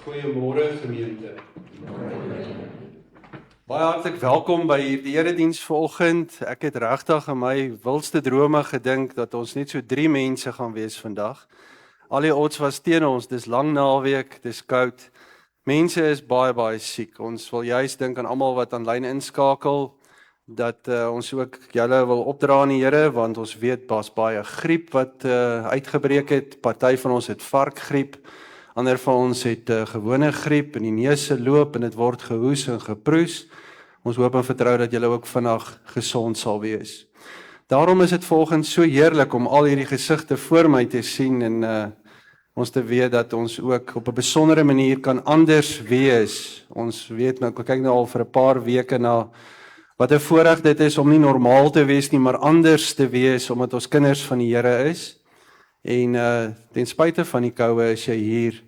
Goeiemôre gemeente. Baie hartlik welkom by hierdie erediens vanoggend. Ek het regtig in my wildste drome gedink dat ons net so 3 mense gaan wees vandag. Al die odds was teen ons, dis lang naweek, dis koud. Mense is baie siek. Ons wil juist dink aan almal wat aanlyn inskakel, dat ons ook julle wil opdra aan die Here, want ons weet daar's baie griep wat uitgebreek het. Party van ons het varkgriep, ander van ons het gewone griep en die neuse loop en dit word gehoes en geproes. Ons hoop en vertrou dat julle ook vandag gesond sal wees. Daarom is dit volgens so heerlik om al hierdie gesigte voor my te sien en ons te weet dat ons ook op 'n besondere manier kan anders wees. Ons weet nou, kyk nou al vir 'n paar weke na wat 'n voorreg dit is om nie normaal te wees nie, maar anders te wees, omdat ons kinders van die Here is. En ten spyte van die koue is jy hier,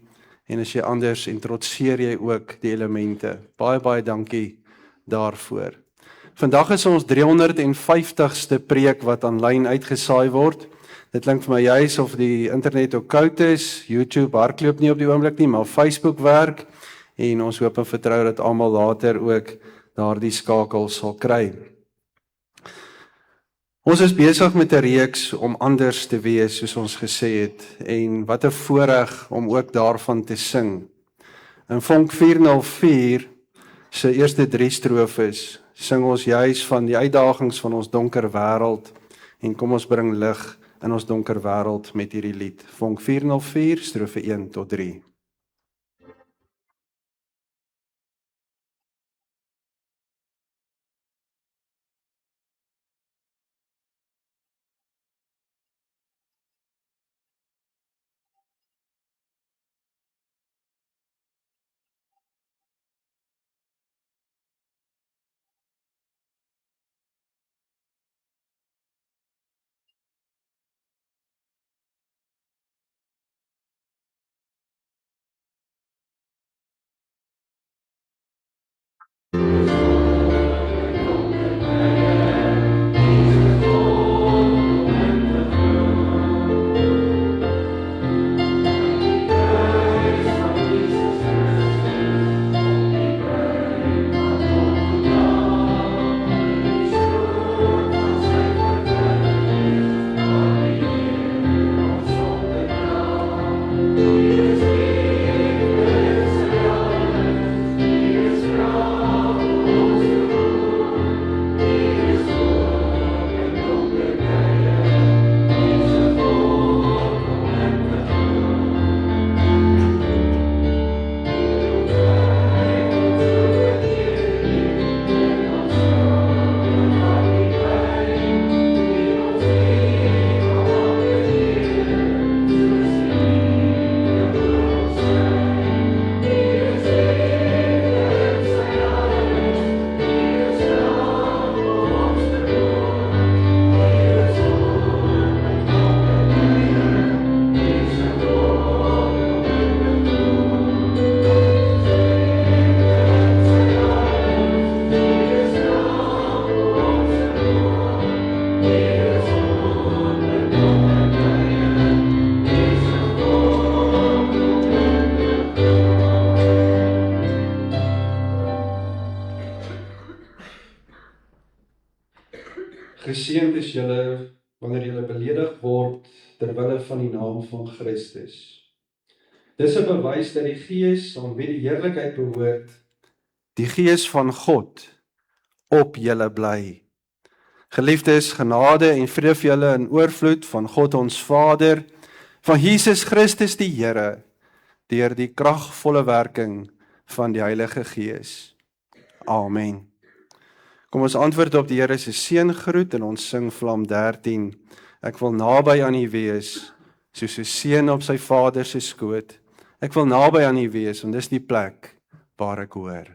en as jy anders en trotseer jy ook die elemente. Baie dankie daarvoor. Vandag is ons 350ste preek wat aanlyn uitgesaai word. Dit klink vir my juis of die internet ook koud is, YouTube hardloop nie op die oomblik nie, maar Facebook werk, en ons hoop en vertrou dat almal later ook daardie skakel sal kry. Ons is besig met 'n reeks om anders te wees, soos ons gesê het, en wat 'n voorreg om ook daarvan te sing. In Vonk 404 se eerste 3 strofes sing ons juis van die uitdagings van ons donker wêreld, en kom ons bring lig in ons donker wêreld met hierdie lied. Vonk 404, strofe 1 tot 3. Geseënd is julle wanneer julle beledig word ter wille van die naam van Christus. Dis 'n bewys dat die Gees aan wie die heerlikheid behoort, die Gees van God, op julle bly. Geliefdes, genade en vrede vir julle in oorvloed van God ons Vader, van Jesus Christus die Here, deur die kragvolle werking van die Heilige Gees. Amen. Kom ons antwoord op die Here se seëngroet en ons sing Psalm 13. Ek wil naby aan U wees, soos 'n seun op sy vader se skoot. Ek wil naby aan U wees, want dis die plek waar ek hoor.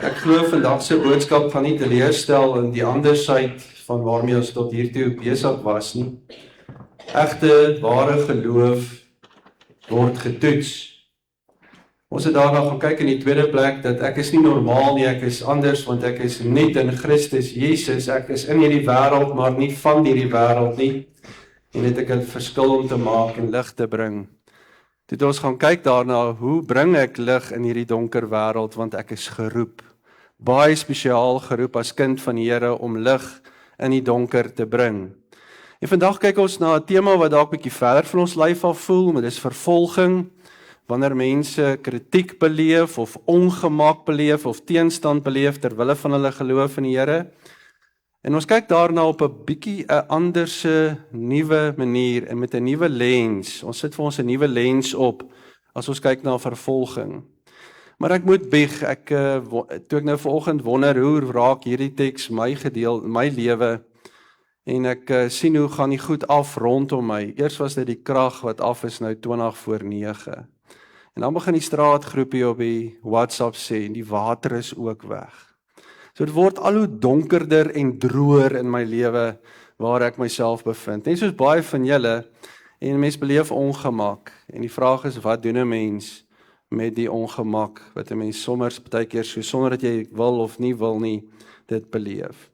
Ek glo vandag se boodskap gaan nie teleurstel in die andersheid van waarmee ons tot hiertoe besig was nie. Egte, ware geloof word getoets. Ons het daarna gaan kyk in die tweede plek dat ek is nie normaal nie, ek is anders want ek is net in Christus Jesus. Ek is in hierdie wêreld, maar nie van hierdie wêreld nie. En het ek 'n verskil om te maak en lig te bring. Toe het ons gaan kyk daarna, hoe bring ek lig in hierdie donker wêreld, want ek is geroep. Baie spesiaal geroep as kind van die Here om lig in die donker te bring. En vandag kyk ons na 'n tema wat dalk bietjie verder van ons lyf af voel, maar dis vervolging. Wanneer mense kritiek beleef of ongemak beleef of teenstand beleef ter wille van hulle geloof in die Here. En ons kyk daarna op 'n bietjie 'n anderse nuwe manier en met 'n nuwe lens. Ons sit vir ons 'n nuwe lens op as ons kyk na vervolging. Maar ek moet bieg, toe ek nou vanoggend wonder hoe raak hierdie teks my lewe en ek sien hoe gaan die goed af rondom my. Eers was dit die krag wat af is nou 20:09. En dan begin die straatgroepie op die WhatsApp sê en die water is ook weg. So dit word al hoe donkerder en droër in my lewe waar ek myself bevind. Net soos baie van julle en mense beleef ongemak. En die vraag is, wat doen 'n mens met die ongemak wat 'n mens soms baie keer so sonder dat jy wil of nie wil nie dit beleef.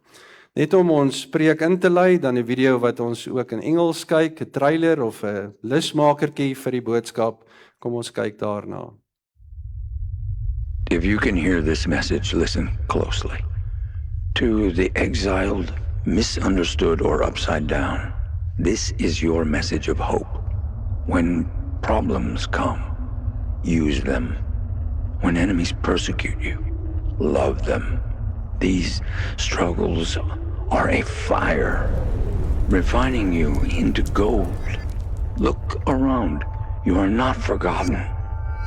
Net om ons preek in te lei, dan 'n video wat ons ook in Engels kyk, 'n trailer of 'n lusmakertjie vir die boodskap. Kom ons kyk daarna. If you can hear this message, listen closely. To the exiled, misunderstood, or upside down, this is your message of hope. When problems come, use them. When enemies persecute you, love them. These struggles are a fire, refining you into gold. Look around. You are not forgotten.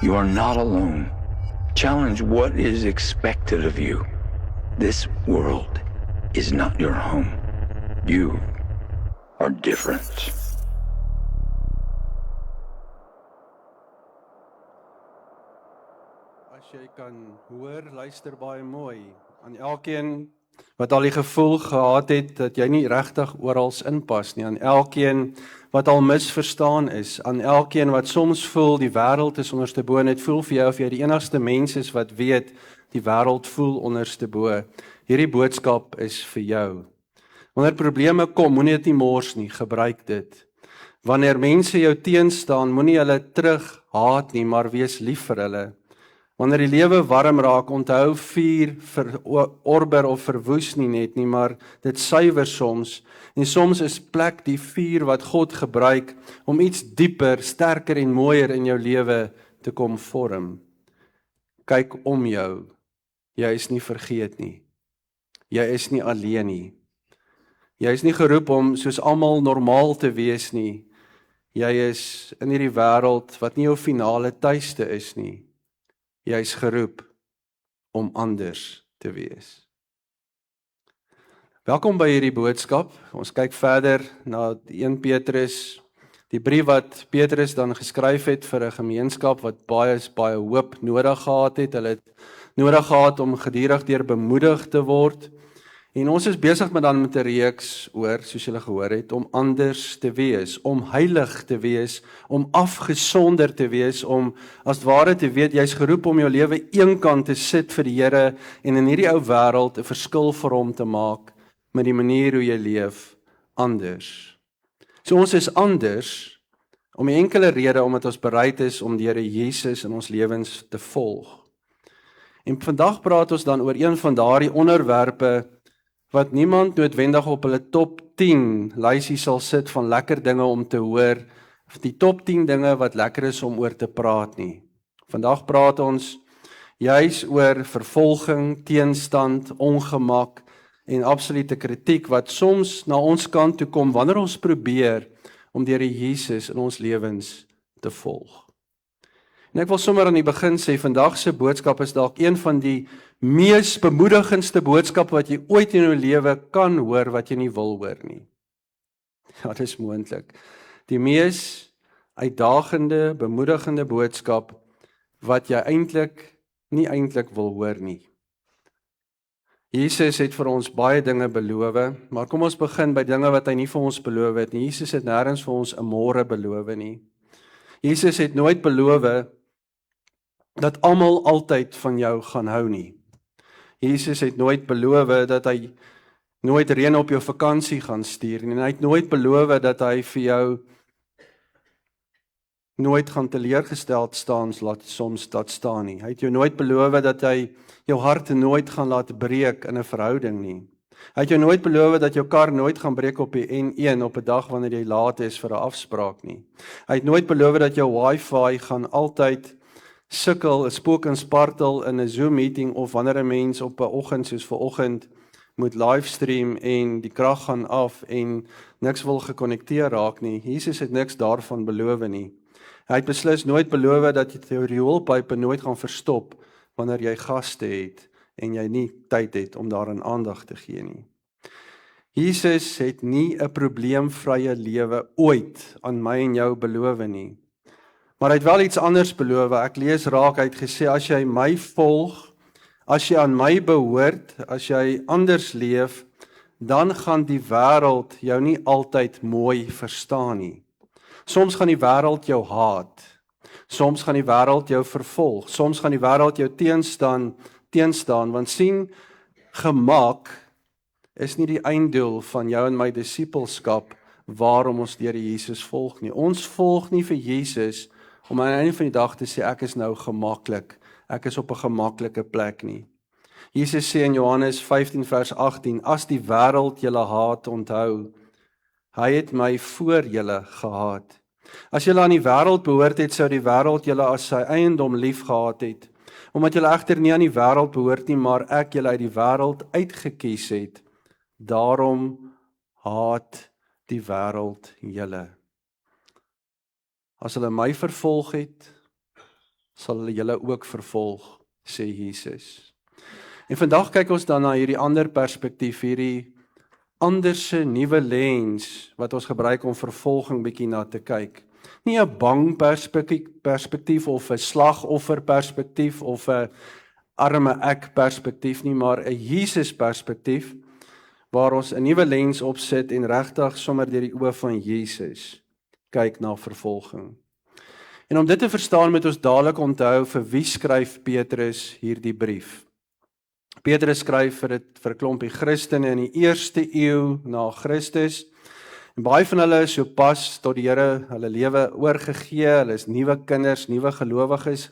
You are not alone. Challenge what is expected of you. This world is not your home. You are different. As jy kan hoor, luister baie mooi. Aan elkeen wat al die gevoel gehad het dat jy nie regtig oral inpas nie, aan elkeen wat al misverstaan is, aan elkeen wat soms voel die wêreld is onderste bo, net voel vir jou of jy die enigste mens is wat weet die wêreld voel onderste bo. Hierdie boodskap is vir jou. Wanneer probleme kom, moenie dit nie mors nie, gebruik dit. Wanneer mense jou teenstaan, moenie hulle terug haat nie, maar wees lief vir hulle. Wanneer die lewe warm raak, onthou vuur verorber of verwoes nie net nie, maar dit suiwer soms. En soms is plek die vuur wat God gebruik om iets dieper, sterker en mooier in jou lewe te kom vorm. Kyk om jou. Jy is nie vergeet nie. Jy is nie alleen nie. Jy is nie geroep om soos almal normaal te wees nie. Jy is in hierdie wêreld wat nie jou finale tuiste is nie. Jy is geroep om anders te wees. Welkom by hierdie boodskap. Ons kyk verder na 1 Petrus, die brief wat Petrus dan geskryf het vir 'n gemeenskap wat baie hoop nodig gehad het. Hulle het nodig gehad om gedurig deur bemoedig te word. En ons is besig met 'n reeks oor, soos julle gehoor het, om anders te wees, om heilig te wees, om afgesonder te wees, om as ware te weet, jy's geroep om jou lewe eenkant te sit vir die Here en in hierdie ou wêreld 'n verskil vir hom te maak met die manier hoe jy leef anders. So ons is anders om 'n enkele rede omdat ons bereid is om die Here Jesus in ons lewens te volg. En vandag praat ons dan oor een van daardie onderwerpe wat niemand noodwendig op hulle top 10 lysie sal sit van lekker dinge om te hoor, of die top 10 dinge wat lekker is om oor te praat nie. Vandag praat ons juis oor vervolging, teenstand, ongemak en absolute kritiek wat soms na ons kant toe kom wanneer ons probeer om die Here Jesus in ons lewens te volg. En ek wil sommer aan die begin sê, vandag se boodskap is dalk een van die mees bemoedigendste boodskap wat jy ooit in jou lewe kan hoor wat jy nie wil hoor nie. Ja, dis moontlik. Die mees uitdagende, bemoedigende boodskap wat jy nie eintlik wil hoor nie. Jesus het vir ons baie dinge beloof, maar kom ons begin by dinge wat hy nie vir ons beloof het nie. Jesus het nêrens vir ons 'n môre beloof nie. Jesus het nooit beloof dat almal altyd van jou gaan hou nie. Jesus het nooit beloof dat hy nooit reën op jou vakansie gaan stuur nie. En hy het nooit beloof dat hy vir jou nooit gaan teleurgesteld staan, laat soms dat staan nie. Hy het jou nooit beloof dat hy jou hart nooit gaan laat breek in 'n verhouding nie. Hy het jou nooit beloof dat jou kar nooit gaan breek op die N1 op 'n dag wanneer jy laat is vir 'n afspraak nie. Hy het nooit beloof dat jou wifi gaan altyd sukkel, 'n spook en spartel in 'n Zoom meeting of wanneer 'n mens op 'n oggend soos vanoggend moet livestream en die krag gaan af en niks wil gekonnekteer raak nie. Jesus het niks daarvan beloof nie. Hy het beslis nooit beloof dat jy jou rioolpype nooit gaan verstop wanneer jy gaste het en jy nie tyd het om daaraan aandag te gee nie. Jesus het nie 'n probleemvrye lewe ooit aan my en jou beloof nie. Maar hy het wel iets anders beloof. Ek lees raak, hy het gesê, as jy my volg, as jy aan my behoort, as jy anders leef, dan gaan die wêreld jou nie altyd mooi verstaan nie. Soms gaan die wêreld jou haat. Soms gaan die wêreld jou vervolg. Soms gaan die wêreld jou teenstaan, want sien, gemak is nie die einddoel van jou en my disippelskap waarom ons deur Jesus volg nie. Ons volg nie vir Jesus om aan die einde van die dag te sê ek is nou gemaklik. Ek is op 'n gemaklike plek nie. Jesus sê in Johannes 15 vers 18, as die wêreld julle haat, onthou, hy het my voor julle gehaat. As julle aan die wêreld behoort het, sou die wêreld julle as sy eiendom lief gehad het. Omdat julle egter nie aan die wêreld behoort nie, maar ek julle uit die wêreld uitgekies het, daarom haat die wêreld julle. As hulle my vervolg het, sal hulle julle ook vervolg, sê Jesus. En vandag kyk ons dan na hierdie ander perspektief, hierdie anderse nuwe lens wat ons gebruik om vervolging bietjie na te kyk. Nie 'n bang perspektief of 'n slagoffer perspektief of 'n arme ek perspektief nie, maar 'n Jesus perspektief waar ons 'n nuwe lens opsit en regtig sommer deur die oë van Jesus kyk na vervolging. En om dit te verstaan moet ons dadelik onthou vir wie skryf Petrus hierdie brief. Petrus skryf vir 'n klompie Christene in die 1ste eeu na Christus. En baie van hulle is sopas tot die Here hulle lewe oorgegee. Hulle is nuwe kinders, nuwe gelowiges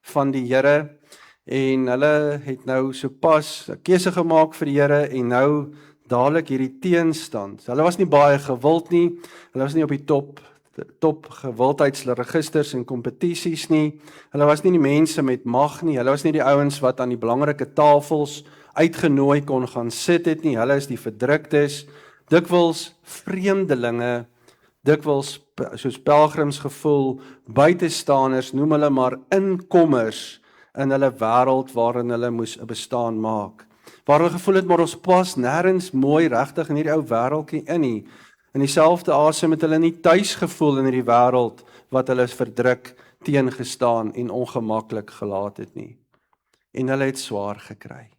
van die Here en hulle het nou sopas 'n keuse gemaak vir die Here en nou dadelik hierdie teenstand. Hulle was nie baie gewild nie. Hulle was nie op die top gewildheidsregisters en kompetisies nie. Hulle was nie die mense met mag nie. Hulle was nie die ouens wat aan die belangrike tafels uitgenooi kon gaan sit het nie. Hulle is die verdruktes, dikwels vreemdelinge, dikwels soos pelgrims gevoel, buitestanders, noem hulle maar inkommers in hulle wêreld waarin hulle moes 'n bestaan maak. Waar hulle gevoel het maar ons pas nêrens mooi regtig in hierdie ou wêreldjie in nie. In dieselfde asem het hulle nie tuis gevoel in hierdie wêreld wat hulle verdruk, teengestaan en ongemaklik gelaat het nie. En hulle het swaar gekry.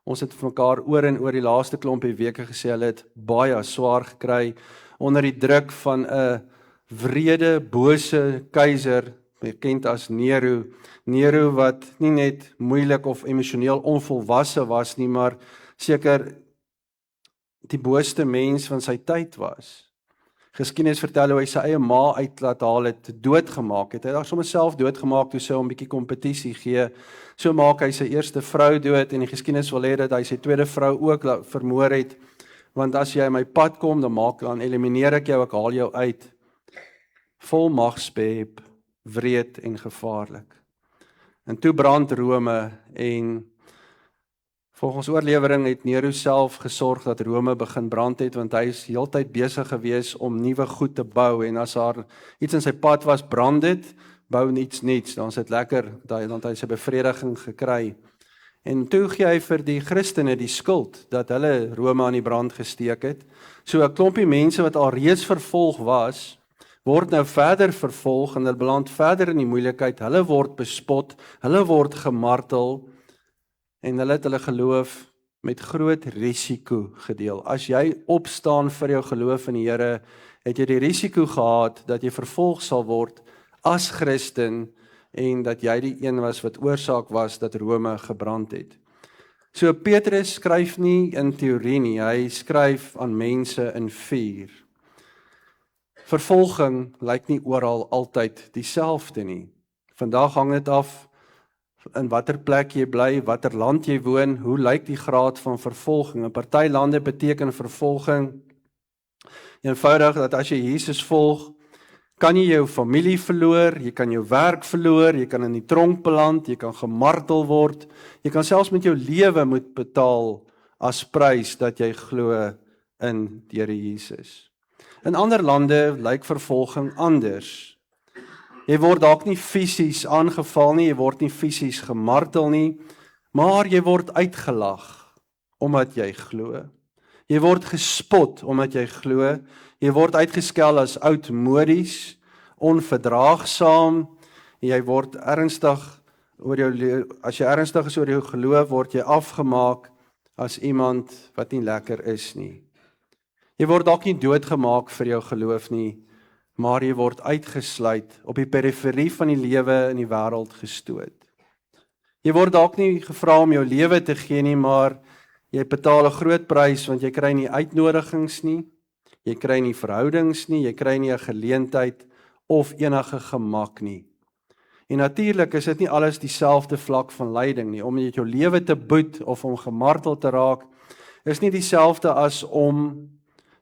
Ons het vir mekaar oor en oor die laaste klompie weke gesê, hulle het baie swaar gekry onder die druk van 'n wrede, bose keiser, bekend as Nero. Nero wat nie net moeilik of emosioneel onvolwasse was nie, maar seker die booste mens van sy tyd was. Geskiedenis vertel hoe hy sy eie ma uit laat haal het, doodgemaak het. Hy het sommer self doodgemaak toe sy hom 'n bietjie kompetisie gee. So maak hy sy eerste vrou dood en die geskiedenis wil hê dat hy sy tweede vrou ook vermoor het. Want as jy in my pad kom, dan elimineer ek jou, ek haal jou uit. Vol magsbehep, wreed en gevaarlik. En toe brand Rome en volgens oorlewering het Nero self gesorg dat Rome begin brand het, want hy is heeltyd besig gewees om nuwe goed te bou, en as daar iets in sy pad was, brand dit, bou iets niets, dan is dit lekker, dan het hy sy bevrediging gekry. En toe gee hy vir die Christene die skuld, dat hulle Rome aan die brand gesteek het. So 'n klompie mense wat al reeds vervolg was, word nou verder vervolg, en hulle beland verder in die moeilikheid, hulle word bespot, hulle word gemartel, en hulle het hulle geloof met groot risiko gedeel. As jy opstaan vir jou geloof in die Here, het jy die risiko gehad dat jy vervolg sal word as Christen en dat jy die een was wat oorsaak was dat Rome gebrand het. So Petrus skryf nie in teorie nie, hy skryf aan mense in vuur. Vervolging lyk nie oral altyd dieselfde nie. Vandag hang dit af in watter plek jy bly, watter land jy woon, hoe lyk die graad van vervolging. In party lande beteken vervolging eenvoudig dat as jy Jesus volg, kan jy jou familie verloor, jy kan jou werk verloor, jy kan in die tronk beland, jy kan gemartel word, jy kan selfs met jou lewe moet betaal as prys dat jy glo in die Here Jesus. In ander lande lyk vervolging anders. Jy word dalk nie fisies aangeval nie, jy word nie fisies gemartel nie, maar jy word uitgelag omdat jy glo. Jy word gespot omdat jy glo, jy word uitgeskel as oudmodies, onverdraagsaam, jy word ernstig oor jou, as jy ernstig is oor jou geloof, word jy afgemaak as iemand wat nie lekker is nie. Jy word dalk nie doodgemaak vir jou geloof nie, maar jy word uitgesluit, op die periferie van die lewe in die wêreld gestoot. Jy word dalk nie gevra om jou lewe te gee nie, maar jy betaal 'n groot prys, want jy kry nie uitnodigings nie, jy kry nie verhoudings nie, jy kry nie 'n geleentheid of enige gemak nie. En natuurlik is dit nie alles dieselfde vlak van lyding nie, om net jou lewe te boet of om gemartel te raak, is nie dieselfde as om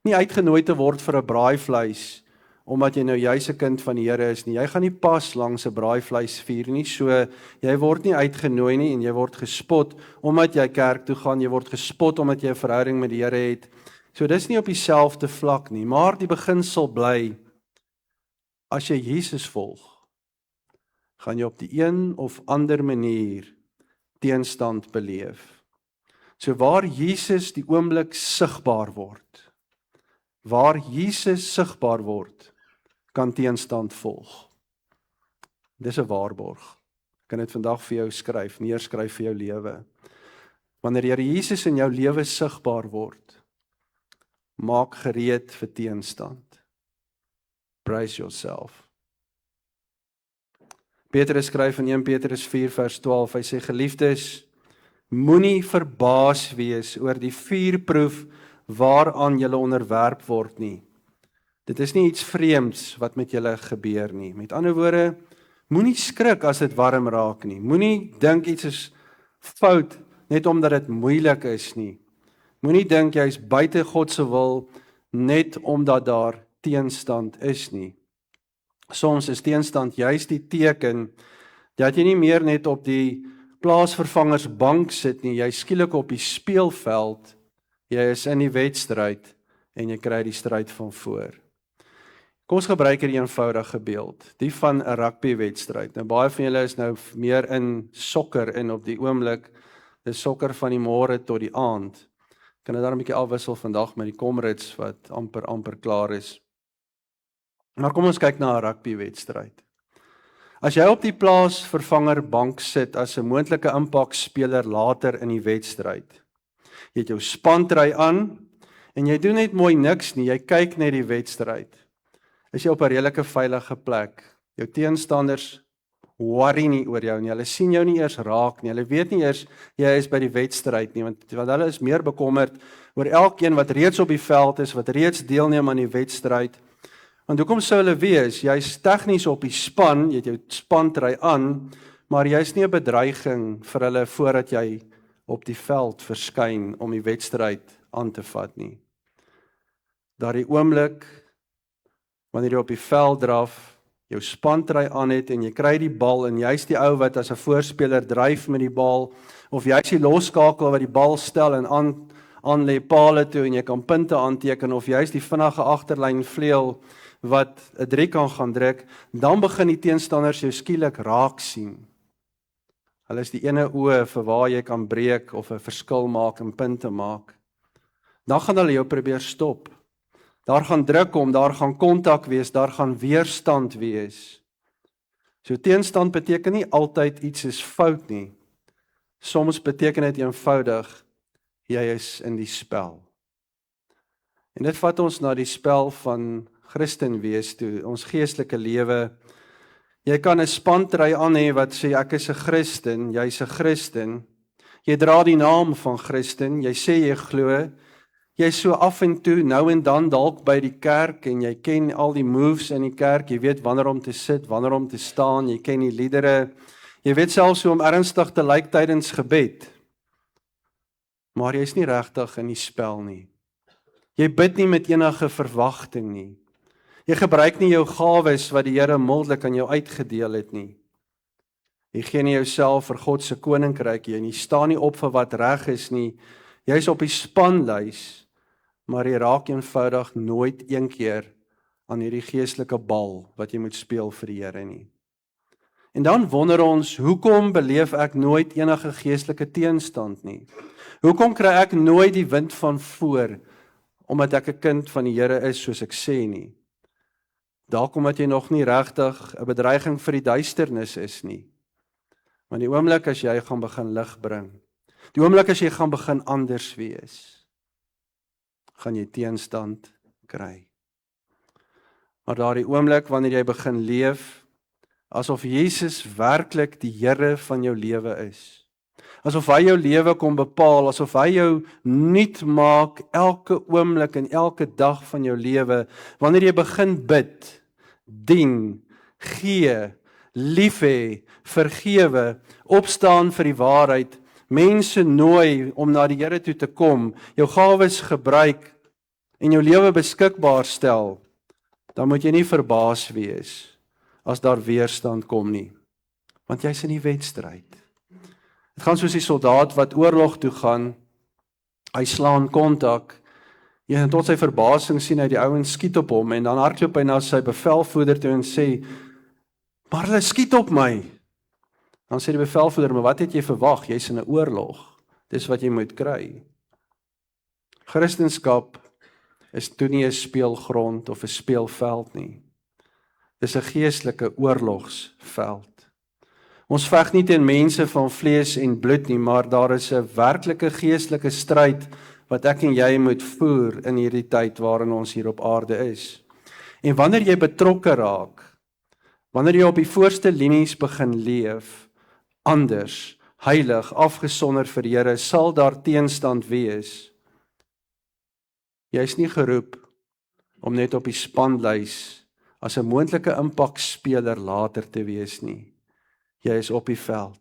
nie uitgenooi te word vir 'n braaivleis, omdat jy nou juis 'n kind van die Here is nie. Jy gaan nie pas langs 'n braaivleisvuur nie, so jy word nie uitgenooi nie en jy word gespot omdat jy kerk toe gaan, jy word gespot omdat jy 'n verhouding met die Here het. So dis nie op dieselfde vlak nie, maar die beginsel bly, as jy Jesus volg, gaan jy op die een of ander manier teenstand beleef. So waar Jesus die oomblik sigbaar word, kan teenstand volg. Dis 'n waarborg. Ek kan dit vandag vir jou skryf, neerskryf vir jou lewe. Wanneer Here Jesus in jou lewe sigbaar word, maak gereed vir teenstand. Brace yourself. Petrus skryf in 1 Petrus 4 vers 12, hy sê, geliefdes, moenie verbaas wees oor die vuurproef waaraan julle onderwerp word nie. Dit is nie iets vreemds wat met julle gebeur nie. Met ander woorde, moenie skrik as dit warm raak nie. Moenie dink iets is fout net omdat dit moeilik is nie. Moenie dink jy is buite God se wil net omdat daar teenstand is nie. Soms is teenstand juis die teken dat jy nie meer net op die plaasvervangersbank sit nie, jy skielik op die speelveld, jy is in die wedstryd en jy kry die stryd van voor. Kom ons gebruik hier 'n eenvoudige beeld, die van 'n rugbywedstryd. Nou baie van julle is nou meer in sokker en op die oomblik, dis sokker van die môre tot die aand. Kan dit daar 'n bietjie afwissel vandag met die Comrades wat amper klaar is. Maar kom ons kyk na 'n rugbywedstryd. As jy op die plaasvervangerbank sit as 'n moontlike impakspeler later in die wedstryd, jy het jou spantrui aan en jy doen net mooi niks nie, jy kyk net die wedstryd. Is jy op 'n redelike veilige plek. Jou teenstanders worry nie oor jou nie, hulle sien jou nie eers raak nie, hulle weet nie eers jy is by die wedstryd nie, want hulle is meer bekommerd oor elkeen wat reeds op die veld is, wat reeds deelneem aan die wedstryd. Want hoekom sou hulle wees? Jy's tegnies op die span, jy het jou spantrui aan, maar jy's nie 'n bedreiging vir hulle voordat jy op die veld verskyn om die wedstryd aan te vat nie. Daardie oomblik, wanneer jy op die veld draf, jou spantrui aan het en jy kry die bal en jy's die ou wat as 'n voorspeler dryf met die bal, of jy's die losskakel wat die bal stel en aan lê paale toe en jy kan punte aanteken, of jy's die vinnige agterlyn vleuel wat 'n drie kan gaan druk, dan begin die teenstanders jou skielik raak sien. Hulle is die ene oë vir waar jy kan breek of 'n verskil maak en punte maak. Dan gaan hulle jou probeer stop. Daar gaan druk kom, daar gaan kontak wees, daar gaan weerstand wees. So teenstand beteken nie altyd iets is fout nie. Soms beteken dit eenvoudig, jy is in die spel. En dit vat ons na die spel van Christen wees toe, ons geestelike lewe. Jy kan 'n spantrui aan hê wat sê ek is 'n Christen, jy's 'n Christen. Jy dra die naam van Christen, jy sê jy glo. Jy so af en toe, nou en dan dalk by die kerk en jy ken al die moves in die kerk, jy weet wanneer om te sit, wanneer om te staan, jy ken die liedere. Jy weet selfs hoe om ernstig te lyk tydens gebed. Maar jy's nie regtig in die spel nie. Jy bid nie met enige verwagting nie. Jy gebruik nie jou gawes wat die Here mildelik aan jou uitgedeel het nie. Jy gee nie jouself vir God se koninkryk nie. Jy staan nie op vir wat reg is nie. Jy's op die spanlys, maar jy raak eenvoudig nooit een keer aan hierdie geestelike bal wat jy moet speel vir die Here nie. En dan wonder ons, hoekom beleef ek nooit enige geestelike teenstand nie? Hoekom kry ek nooit die wind van voor, omdat ek 'n kind van die Here is, soos ek sê nie? Dalk omdat jy nog nie regtig 'n bedreiging vir die duisternis is nie. Maar die oomblik as jy gaan begin lig bring, die oomblik as jy gaan begin anders wees, gaan jy teenstand kry. Maar daardie oomblik wanneer jy begin leef, asof Jesus werklik die Here van jou lewe is, asof hy jou lewe kom bepaal, asof hy jou nuut maak elke oomblik en elke dag van jou lewe, wanneer jy begin bid, dien, gee, lief hê, vergewe, opstaan vir die waarheid, mense nooi om na die Here toe te kom, jou gawes gebruik en jou lewe beskikbaar stel, dan moet jy nie verbaas wees as daar weerstand kom nie, want jy's in die wedstryd. Dit gaan soos die soldaat wat oorlog toe gaan, hy slaan kontak, en tot sy verbasing sien hy die ouens skiet op hom, en dan hardloop hy na sy bevelvoerder toe en sê, maar hulle skiet op my. Dan sê die bevelvoerder, maar wat het jy verwag? Jy's in 'n oorlog. Dis wat jy moet kry. Christendom is toe nie 'n speelgrond of 'n speelveld nie. Dis 'n geestelike oorlogsveld. Ons veg nie teen mense van vlees en bloed nie, maar daar is 'n werklike geestelike stryd wat ek en jy moet voer in hierdie tyd waarin ons hier op aarde is. En wanneer jy betrokke raak, wanneer jy op die voorste linies begin leef, anders, heilig, afgesonder vir die Here, sal daar teenstand wees. Jy is nie geroep om net op die spanlys as 'n moontlike impakspeler later te wees nie. Jy is op die veld.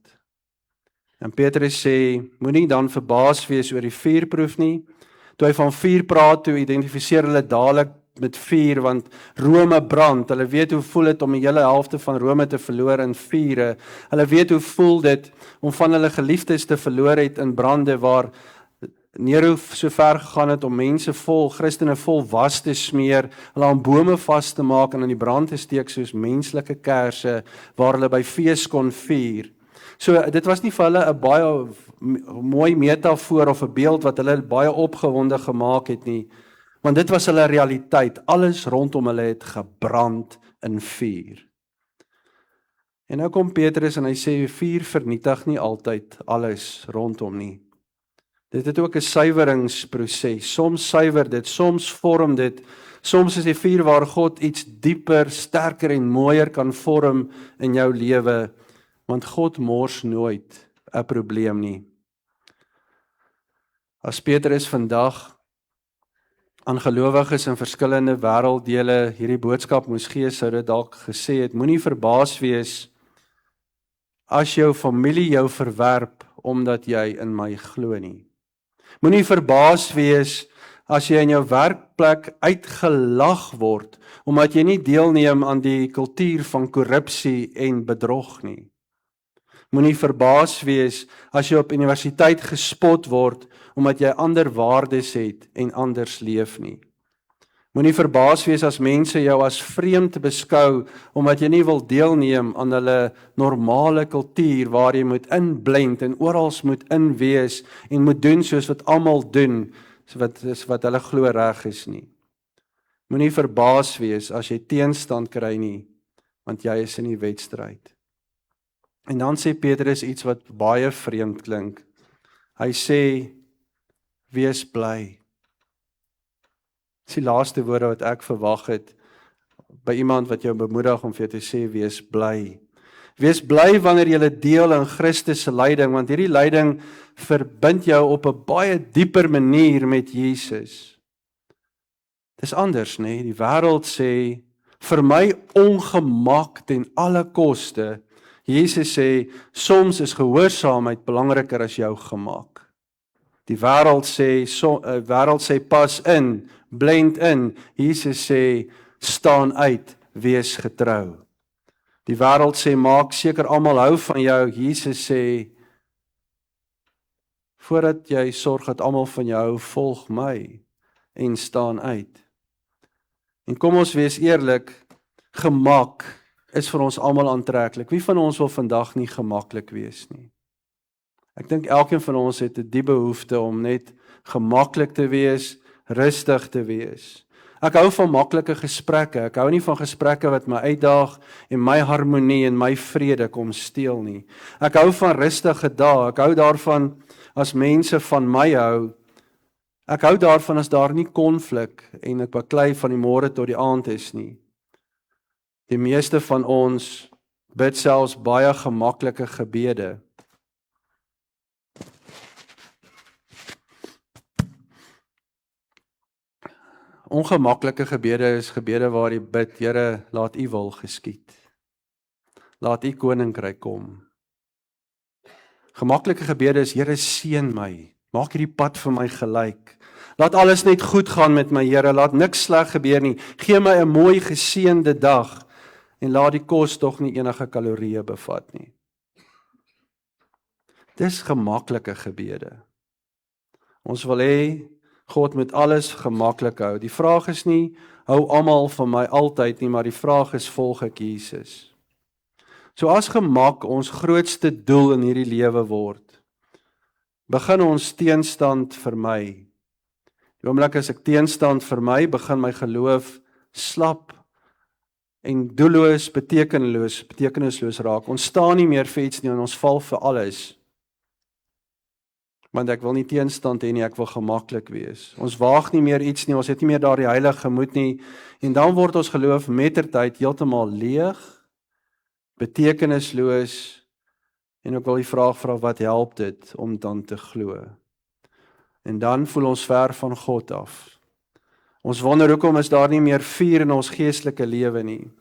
En Petrus sê, moenie dan verbaas wees oor die vuurproef nie. Toe hy van vuur praat, toe identifiseer hulle dadelik met vuur, want Rome brand. Hulle weet hoe voel dit om die hele helfte van Rome te verloor in vure. Hulle weet hoe voel dit om van hulle geliefdes te verloor het in brande, waar Nero so ver gegaan het om mense vol, Christene vol was te smeer, hulle aan bome vas te maak en in die brand te steek soos menslike kersse, waar hulle by fees kon vier. So dit was nie vir hulle 'n baie mooi metafoor of 'n beeld wat hulle baie opgewonde gemaak het nie, want dit was hulle realiteit. Alles rondom hulle het gebrand in vuur. En nou kom Petrus en hy sê, vuur vernietig nie altyd alles rondom nie. Dit het ook 'n suiweringsproses. Soms suiwer dit, soms vorm dit, soms is die vuur waar God iets dieper, sterker en mooier kan vorm in jou lewe, want God mors nooit 'n probleem nie. As Petrus vandag aan gelowiges in verskillende wêrelddele hierdie boodskap moes gee, sou dit dalk gesê het, moenie verbaas wees as jou familie jou verwerp omdat jy in my glo nie. Moenie verbaas wees as jy in jou werkplek uitgelag word omdat jy nie deelneem aan die kultuur van korrupsie en bedrog nie. Moenie verbaas wees as jy op universiteit gespot word omdat jy ander waardes het en anders leef nie. Moenie verbaas wees as mense jou as vreemd beskou omdat jy nie wil deelneem aan hulle normale kultuur waar jy moet inblend en oral moet inwees en moet doen soos wat almal doen, wat hulle glo reg is nie. Moenie verbaas wees as jy teenstand kry nie, want jy is in die wedstryd. En dan sê Petrus iets wat baie vreemd klink. Hy sê, wees bly. Dis die laaste woorde wat ek verwag het by iemand wat jou bemoedig om vir jou te sê, wees bly. Wees bly wanneer jy deel in Christus se lyding, want hierdie lyding verbind jou op 'n baie dieper manier met Jesus. Dis anders, nee. Die wêreld sê, vir my ongemak ten alle koste. Jesus sê, soms is gehoorsaamheid belangriker as jou gemak. Die wêreld sê, pas in, blend in. Jesus sê, staan uit, wees getrou. Die wêreld sê, maak seker almal hou van jou. Jesus sê, voordat jy sorg dat almal van jou hou, volg my en staan uit. En kom ons wees eerlik, gemak is vir ons almal aantreklik. Wie van ons wil vandag nie gemaklik wees nie? Ek dink elkeen van ons het 'n diep behoefte om net gemaklik te wees, rustig te wees. Ek hou van maklike gesprekke. Ek hou nie van gesprekke wat my uitdaag en my harmonie en my vrede kom steel nie. Ek hou van rustige dae. Ek hou daarvan as mense van my hou. Ek hou daarvan as daar nie konflik en ek baklei van die môre tot die aand is nie. Die meeste van ons bid selfs baie gemaklike gebede. Ongemaklike gebede is gebede waar jy bid, Here, laat U wil geskied. Laat U koninkryk kom. Gemaklike gebede is, Here, seën my. Maak hierdie pad vir my gelyk. Laat alles net goed gaan met my, Here. Laat niks sleg gebeur nie. Gee my 'n mooi geseënde dag en laat die kos tog nie enige kalorieë bevat nie. Dis gemaklike gebede. Ons wil hê God moet alles gemaklik hou. Die vraag is nie, hou almal van my altyd nie, maar die vraag is, volg ek Jesus? So as gemak ons grootste doel in hierdie lewe word, begin ons teenstand vermy. Die oomblik as ek teenstand vermy, begin my geloof slap en doelloos, betekenisloos raak. Ons staan nie meer vir iets nie en ons val vir alles. Want ek wil nie teenstand hê nie, ek wil gemaklik wees. Ons waag nie meer iets nie, ons het nie meer daardie heilige gemoed nie, en dan word ons geloof mettertyd heeltemal leeg, betekenisloos, en ek wil die vraag vra, wat help dit om dan te glo? En dan voel ons ver van God af. Ons wonder hoekom is daar nie meer vuur in ons geestelike lewe nie.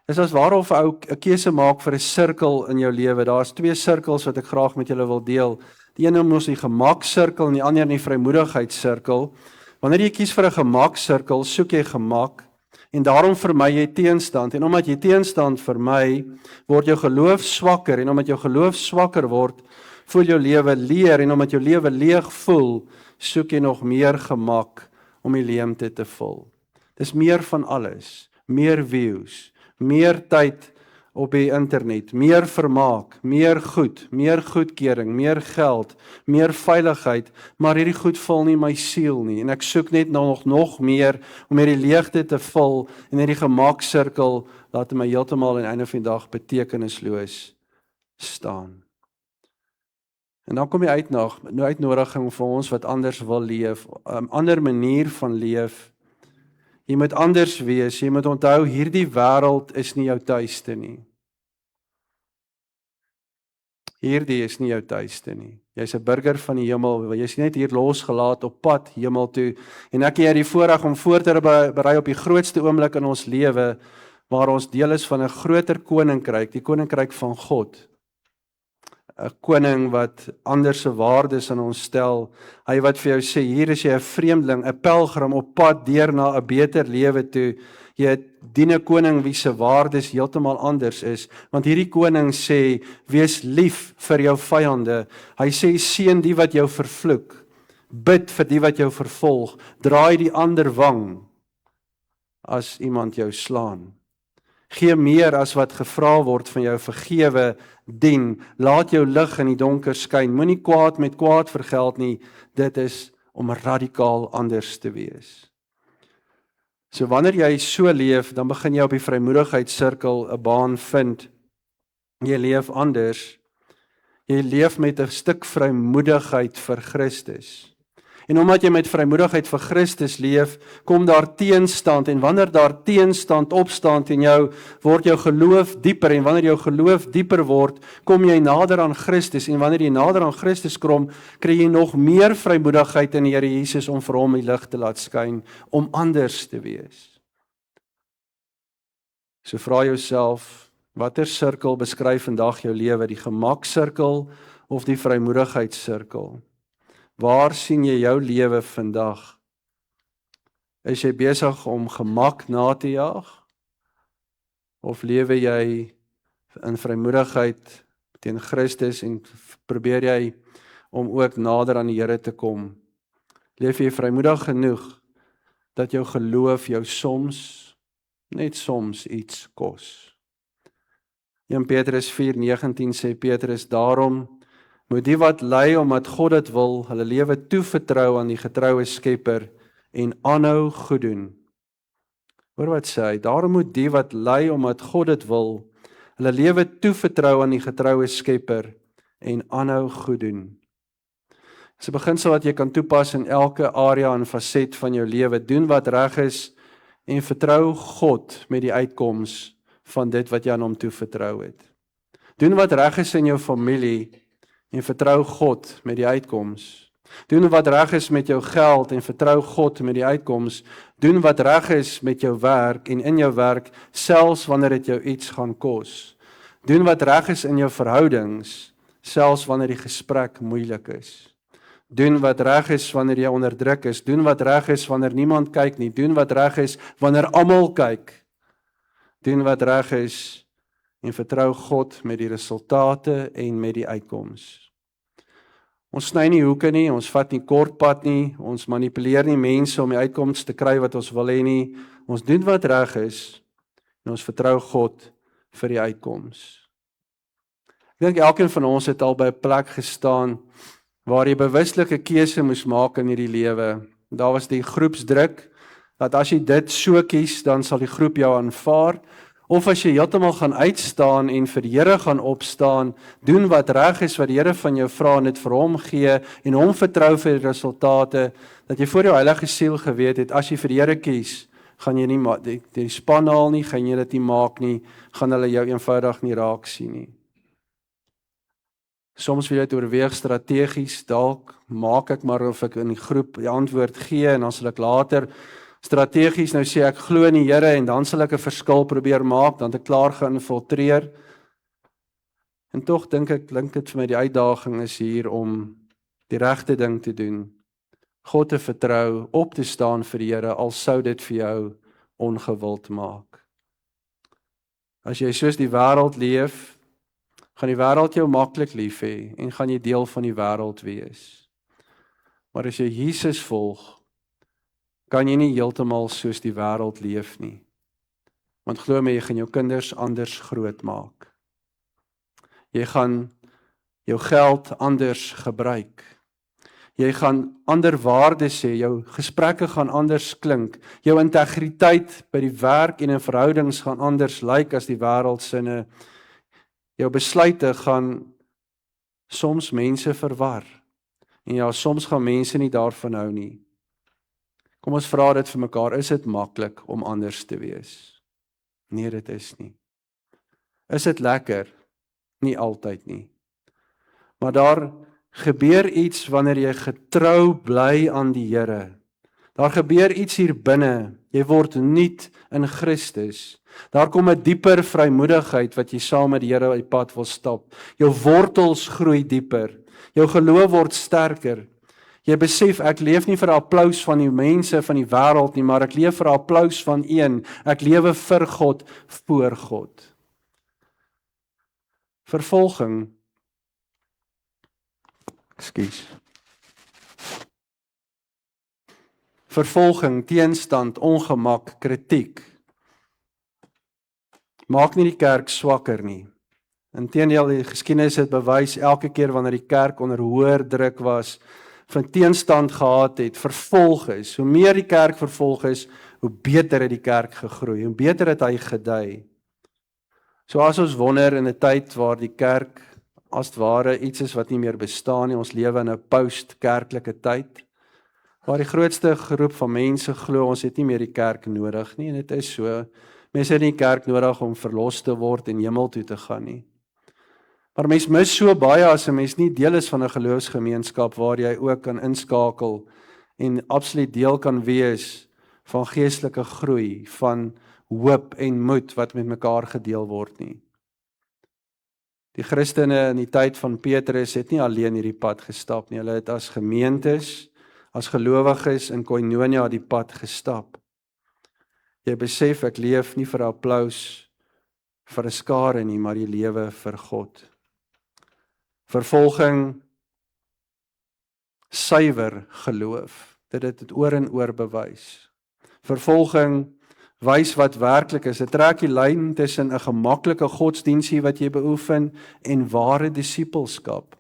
Dis as waarof ou 'n keuse maak vir 'n sirkel in jou lewe. Daar's 2 sirkels wat ek graag met julle wil deel. Die een is die gemaksirkel en die ander die vrymoedigheidssirkel. Wanneer jy kies vir 'n gemaksirkel, soek jy gemak en daarom vermy jy teenstand. En omdat jy teenstand vermy, word jou geloof swakker en omdat jou geloof swakker word, voel jou lewe leer en omdat jou lewe leeg voel, soek jy nog meer gemak om die leemte te vul. Dis meer van alles, meer views, meer tyd op die internet, meer vermaak, meer goed, meer goedkeuring, meer geld, meer veiligheid, maar hierdie goed vul nie my siel nie, en ek soek net nog meer om hierdie leegte te vul, en hierdie gemaksirkel laat my heeltemal aan die einde van die dag betekenisloos staan. En dan kom die uitnodiging vir ons wat anders wil leef, 'n ander manier van leef. Jy moet anders wees, jy moet onthou, hierdie wêreld is nie jou tuiste nie. Hierdie is nie jou tuiste nie. Jy's 'n burger van die hemel, jy's net hier losgelaat op pad hemel toe, en ek het die voorreg om voor te berei op die grootste oomblik in ons lewe, waar ons deel is van 'n groter koninkryk, die koninkryk van God. 'n Koning wat ander se waardes aan ons stel, hy wat vir jou sê, hier is jy 'n vreemdeling, 'n pelgrim op pad deur na 'n beter lewe toe, jy dien 'n koning wie se waardes heeltemal anders is, want hierdie koning sê, wees lief vir jou vyande, hy sê, seën die wat jou vervloek, bid vir die wat jou vervolg, draai die ander wang, as iemand jou slaan. Gee meer as wat gevra word van jou, vergewe, dien, laat jou lig in die donker skyn, moenie kwaad met kwaad vergeld nie, dit is om radikaal anders te wees. So wanneer jy so leef, dan begin jy op die vrymoedigheidssirkel 'n baan vind, jy leef anders, jy leef met 'n stuk vrymoedigheid vir Christus. En omdat jy met vrymoedigheid vir Christus leef, kom daar teenstand, en wanneer daar teenstand opstaan teen jou, word jou geloof dieper, en wanneer jou geloof dieper word, kom jy nader aan Christus, en wanneer jy nader aan Christus kom, kry jy nog meer vrymoedigheid in die Here Jesus om vir hom die lig te laat skyn, om anders te wees. So vra jouself, watter sirkel beskryf vandag jou lewe, die gemaksirkel of die vrymoedigheidssirkel? Waar sien jy jou lewe vandag? Is jy besig om gemak na te jaag? Of lewe jy in vrymoedigheid teen Christus en probeer jy om ook nader aan die Here te kom? Leef jy vrymoedig genoeg dat jou geloof jou net soms iets kos? 1 Petrus 4:19 sê Petrus, daarom moet die wat ly omdat God dit wil, hulle lewe toevertrou aan die getroue Skepper en aanhou goed doen. Hoor wat sê hy, daarom moet die wat ly omdat God dit wil, hulle lewe toevertrou aan die getroue Skepper en aanhou goed doen. Dis 'n beginsel wat jy kan toepas in elke area en faset van jou lewe. Doen wat reg is en vertrou God met die uitkoms van dit wat jy aan hom toevertrou het. Doen wat reg is in jou familie en vertrou God met die uitkoms. Doen wat reg is met jou geld en vertrou God met die uitkoms. Doen wat reg is met jou werk en in jou werk, selfs wanneer dit jou iets gaan kos. Doen wat reg is in jou verhoudings, selfs wanneer die gesprek moeilik is. Doen wat reg is wanneer jy onderdruk is. Doen wat reg is wanneer niemand kyk nie. Doen wat reg is wanneer almal kyk. Doen wat reg is en vertrou God met die resultate en met die uitkoms. Ons sny nie hoeke nie, ons vat nie kortpad nie, ons manipuleer nie mense om die uitkoms te kry wat ons wil hê nie. Ons doen wat reg is en ons vertrou God vir die uitkoms. Ek dink elkeen van ons het al by 'n plek gestaan waar jy bewuslike keuse moes maak in hierdie lewe. Daar was die groepsdruk, dat as jy dit so kies, dan sal die groep jou aanvaar, of as jy heeltemal gaan uitstaan en vir die Here gaan opstaan, doen wat reg is wat die Here van jou vra en dit vir hom gee, en hom vertrou vir die resultate, dat jy voor jou heilige siel geweet het, as jy vir die Here kies, gaan jy nie die span haal nie, gaan jy dit nie maak nie, gaan hulle jou eenvoudig nie raak sien nie. Soms wil jy dit oorweeg strategies, dalk maak ek maar of ek in die groep die antwoord gee, en dan sal ek later strategies nou sê ek glo in die Here, en dan sal ek 'n verskil probeer maak, dan het ek klaar geïnfiltreer. En tog dink dit vir my die uitdaging is hier om die regte ding te doen, God te vertrou, op te staan vir die Here, al sou dit vir jou ongewild maak. As jy soos die wêreld leef, gaan die wêreld jou maklik lief hê en gaan jy deel van die wêreld wees. Maar as jy Jesus volg, kan jy nie heeltemal soos die wêreld leef nie. Want glo my, jy gaan jou kinders anders groot maak. Jy gaan jou geld anders gebruik. Jy gaan ander waardes hê, jou gesprekke gaan anders klink. Jou integriteit by die werk en in verhoudings gaan anders lyk as die wêreld se. Jou besluite gaan soms mense verwar. En ja, soms gaan mense nie daarvan hou nie. Kom ons vra dit vir mekaar, is dit maklik om anders te wees? Nee, dit is nie. Is dit lekker? Nie altyd nie. Maar daar gebeur iets wanneer jy getrou bly aan die Here. Daar gebeur iets hier binne. Jy word nuut in Christus. Daar kom 'n dieper vrymoedigheid wat jy saam met die Here op die pad wil stap. Jou wortels groei dieper. Jou geloof word sterker. Jy besef, ek leef nie vir applaus van die mense van die wêreld nie, maar ek leef vir applaus van een. Ek lewe vir God, voor God. Vervolging. Vervolging, teenstand, ongemak, kritiek. Maak nie die kerk swakker nie. Inteendeel, die geskiedenis het bewys elke keer wanneer die kerk onder hoër druk was, van teenstand gehad het, vervolg is. Hoe meer die kerk vervolg is, hoe beter het die kerk gegroei, hoe beter het hy gedei. So as ons wonder in 'n tyd waar die kerk as het ware iets is wat nie meer bestaan nie, ons lewe in 'n post-kerklike tyd, waar die grootste groep van mense glo ons het nie meer die kerk nodig nie, en dit is so. Mense het nie die kerk nodig om verlos te word en hemel toe te gaan nie. Maar mens mis so baie as 'n mens nie deel is van 'n geloofsgemeenskap waar jy ook kan inskakel en absoluut deel kan wees van geestelike groei, van hoop en moed wat met mekaar gedeel word nie. Die Christene in die tyd van Petrus het nie alleen hierdie pad gestap nie, hulle het as gemeentes, as gelowiges in Koinonia die pad gestap. Jy besef ek leef nie vir applaus vir 'n skare nie, maar jy lewe vir God. Vervolging, suiwer geloof, dit het dit oor en oor bewys. Vervolging, wys wat werklik is. Dit trek die lyn tussen 'n gemaklike godsdiensie wat jy beoefen en ware disippelskap.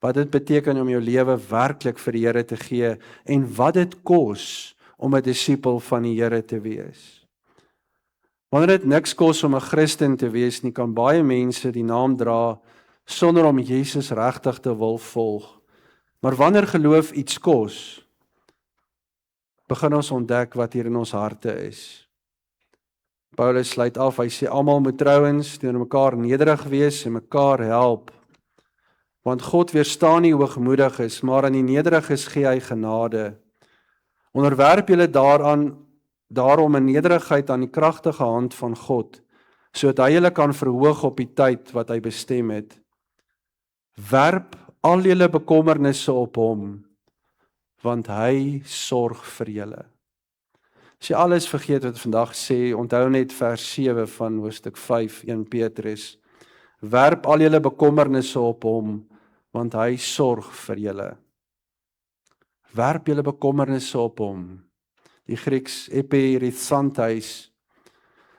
Wat dit beteken om jou lewe werklik vir die Here te gee en wat dit kos om 'n disipel van die Here te wees. Wanneer dit niks kos om 'n Christen te wees nie, kan baie mense die naam dra sonder om Jesus regtig te wil volg. Maar wanneer geloof iets kos, begin ons ontdek wat hier in ons harte is. Paulus sluit af, hy sê almal moet trouens teenoor mekaar nederig wees en mekaar help. Want God weerstaan nie hoogmoediges, maar aan die nederiges gee hy genade. Onderwerp julle daarom in nederigheid aan die kragtige hand van God, sodat hy julle kan verhoog op die tyd wat hy bestem het. Werp al julle bekommernisse op hom, want hy sorg vir julle. As jy alles vergeet wat vandag sê, onthou net vers 7 van hoofstuk 5, 1 Petrus. Werp al julle bekommernisse op hom, want hy sorg vir julle. Werp julle bekommernisse op hom. Die Grieks epirithanteis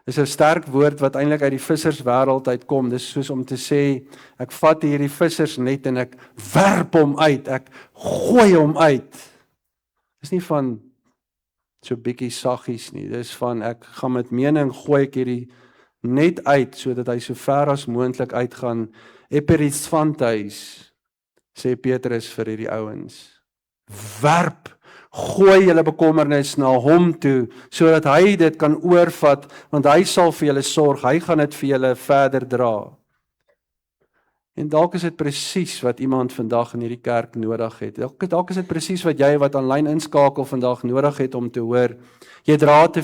is 'n sterk woord wat eintlik uit die visserswêreld uitkom. Dis soos om te sê, ek vat hierdie vissersnet en ek werp hom uit, ek gooi hom uit. Dis nie van so bietjie saggies nie, dis van ek gaan met mening gooi ek hierdie net uit, sodat hy so ver as moontlik uitgaan. Epirithanteis, sê Petrus vir hierdie ouens. Werp, gooi julle bekommernis na hom toe, sodat hy dit kan oorvat, want hy sal vir julle sorg, hy gaan dit vir julle verder dra. En dalk is dit presies wat iemand vandag in hierdie kerk nodig het. Dalk is dit presies wat jy wat aanlyn inskakel vandag nodig het om te hoor. Jy dra te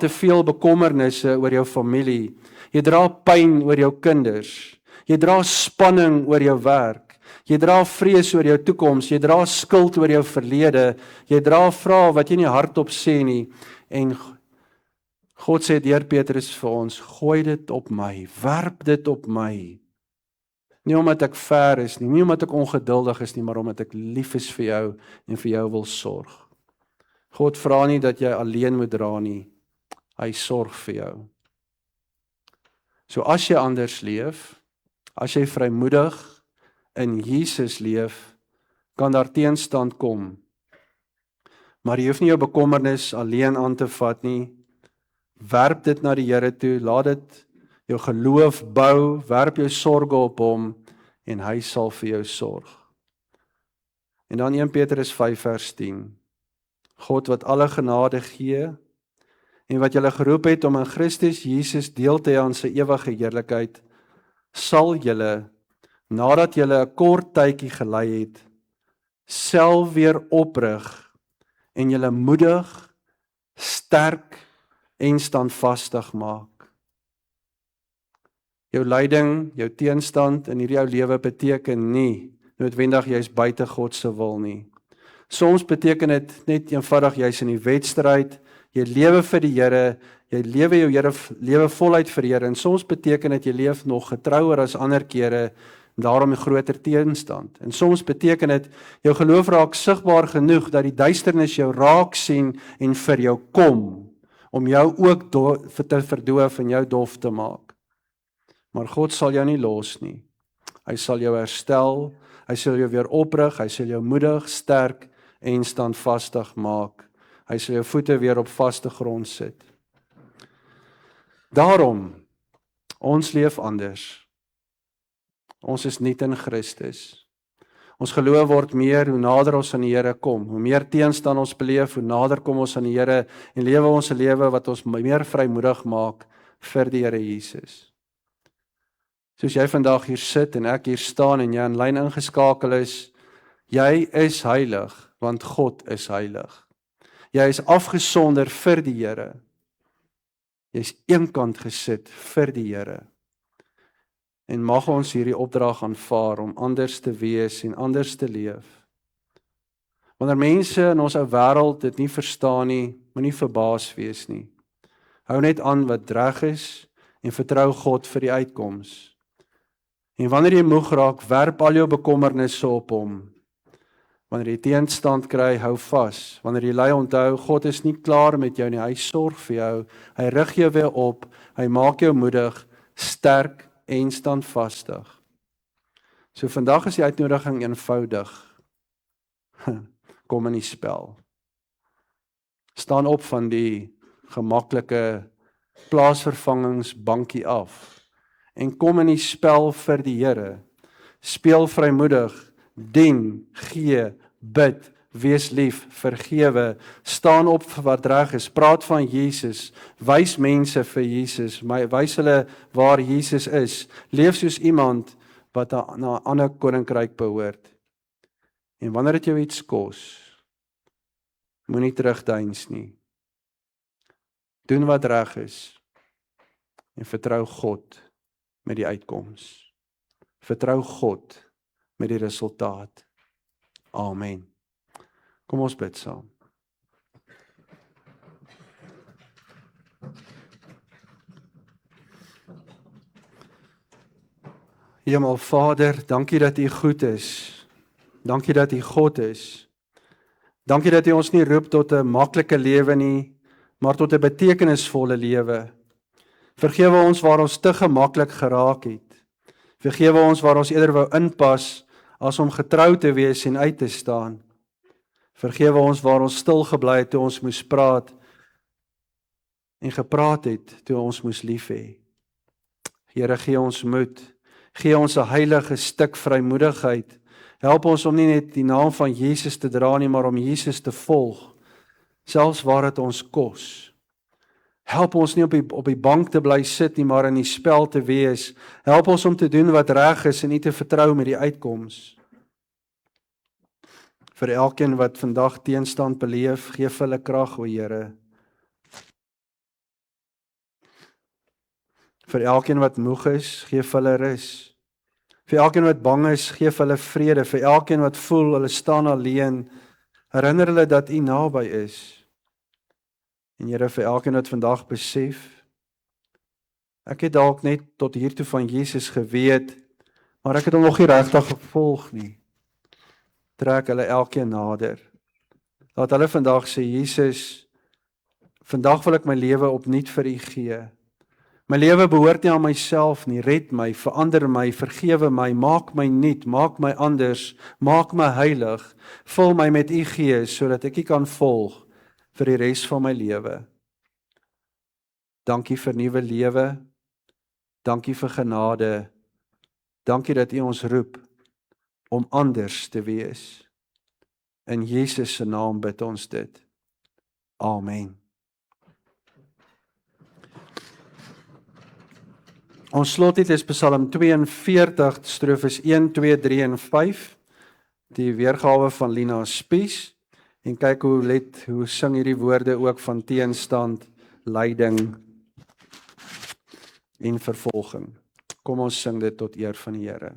veel bekommernisse oor jou familie. Jy dra pyn oor jou kinders. Jy dra spanning oor jou werk. Jy dra vrees oor jou toekoms, jy dra skuld oor jou verlede, jy dra vrae wat jy nie hardop sê nie, en God sê deur Petrus vir ons, gooi dit op my, werp dit op my. Nie omdat ek ver is nie, nie omdat ek ongeduldig is nie, maar omdat ek lief is vir jou en vir jou wil sorg. God vra nie dat jy alleen moet dra nie, hy sorg vir jou. So as jy anders leef, as jy vrymoedig in Jesus leef, kan daar teenstand kom. Maar jy hoef nie jou bekommernis alleen aan te vat nie. Werp dit na die Here toe, laat dit jou geloof bou, werp jou sorge op hom en hy sal vir jou sorg. En dan 1 Petrus 5 vers 10. God wat alle genade gee en wat julle geroep het om in Christus Jesus deel te hê aan sy ewige heerlikheid, sal julle nadat julle 'n kort tydjie gelei het, self weer oprig en julle moedig, sterk en standvastig maak. Jou lyding, jou teenstand in hierdie ou lewe beteken nie noodwendig jy is buite God se wil nie. Soms beteken dit net eenvoudig jy's in die wedstryd, jy lewe vir die Here, jy lewe jou lewe voluit vir die Here, en soms beteken dit jy leef nog getrouer as ander kere, en daarom 'n groter teenstand. En soms beteken dit jou geloof raak sigbaar genoeg dat die duisternis jou raak sien en vir jou kom om jou ook te verdoof en jou dof te maak. Maar God sal jou nie los nie. Hy sal jou herstel, hy sal jou weer oprig, hy sal jou moedig, sterk en standvastig maak. Hy sal jou voete weer op vaste grond sit. Daarom, ons leef anders. Ons is nie in Christus. Ons geloof word meer hoe nader ons aan die Here kom. Hoe meer teenstand ons beleef, hoe nader kom ons aan die Here en lewe ons 'n lewe wat ons meer vrymoedig maak vir die Here Jesus. Soos jy vandag hier sit en ek hier staan en jy aanlyn ingeskakel is, jy is heilig, want God is heilig. Jy is afgesonder vir die Here. Jy is eenkant gesit vir die Here. En mag ons hierdie opdrag aanvaar om anders te wees en anders te leef. Wanneer mense in ons ou wêreld dit nie verstaan nie, moenie verbaas wees nie. Hou net aan wat reg is en vertrou God vir die uitkoms. En wanneer jy moeg raak, werp al jou bekommernisse op hom. Wanneer jy teenstand kry, hou vas. Wanneer jy ly, onthou, God is nie klaar met jou nie. Hy sorg vir jou. Hy rig jou weer op. Hy maak jou moedig, sterk en standvastig. So vandag is die uitnodiging eenvoudig. Kom in die spel. Staan op van die gemaklike plaasvervangingsbankie af. En kom in die spel vir die Here. Speel vrymoedig, dien, gee, bid, wees lief, vergewe, staan op vir wat reg is, praat van Jesus, wys mense vir Jesus, wys hulle waar Jesus is, leef soos iemand wat na 'n ander koninkryk behoort. En wanneer dit jou iets kos, moenie terugdeins nie. Doen wat reg is en vertrou God met die uitkoms. Vertrou God met die resultaat. Amen. Kom ons bid saam. Hemel Vader, dankie dat U goed is. Dankie dat U God is. Dankie dat U ons nie roep tot 'n maklike lewe nie, maar tot 'n betekenisvolle lewe. Vergewe ons waar ons te gemaklik geraak het. Vergewe ons waar ons eerder wou inpas as om getrou te wees en uit te staan. Vergewe ons waar ons stil gebly het toe ons moes praat en gepraat het toe ons moes lief hê. Here, gee ons moed. Gee ons 'n heilige stuk vrymoedigheid. Help ons om nie net die naam van Jesus te dra nie, maar om Jesus te volg, selfs waar dit ons kos. Help ons nie op die bank te bly sit nie, maar in die spel te wees. Help ons om te doen wat reg is en nie te vertrou met die uitkoms. Vir elkeen wat vandag teenstand beleef, gee vir hulle krag, o Here. Vir elkeen wat moeg is, gee vir hulle rus. Vir elkeen wat bang is, gee vir hulle vrede. Vir elkeen wat voel hulle staan alleen, herinner hulle dat U naby is. En Here, vir elkeen wat vandag besef, ek het dalk net tot hiertoe van Jesus geweet, maar ek het hom nog nie regtig gevolg nie. Trek hulle elkeen nader. Laat hulle vandag sê, Jesus, vandag wil ek my lewe opnuut vir U gee. My lewe behoort nie aan myself nie, red my, verander my, vergewe my, maak my nuut, maak my anders, maak my heilig, vul my met U Gees, sodat ek U kan volg vir die res van my lewe. Dankie vir nuwe lewe, dankie vir genade, dankie dat U ons roep om anders te wees. In Jesus se naam bid ons dit. Amen. Ons slotlied is Psalm 42, strofes 1, 2, 3 en 5, die weergawe van Lina Spies, en kyk hoe sing hierdie woorde ook van teenstand, lyding en vervolging. Kom ons sing dit tot eer van die Here.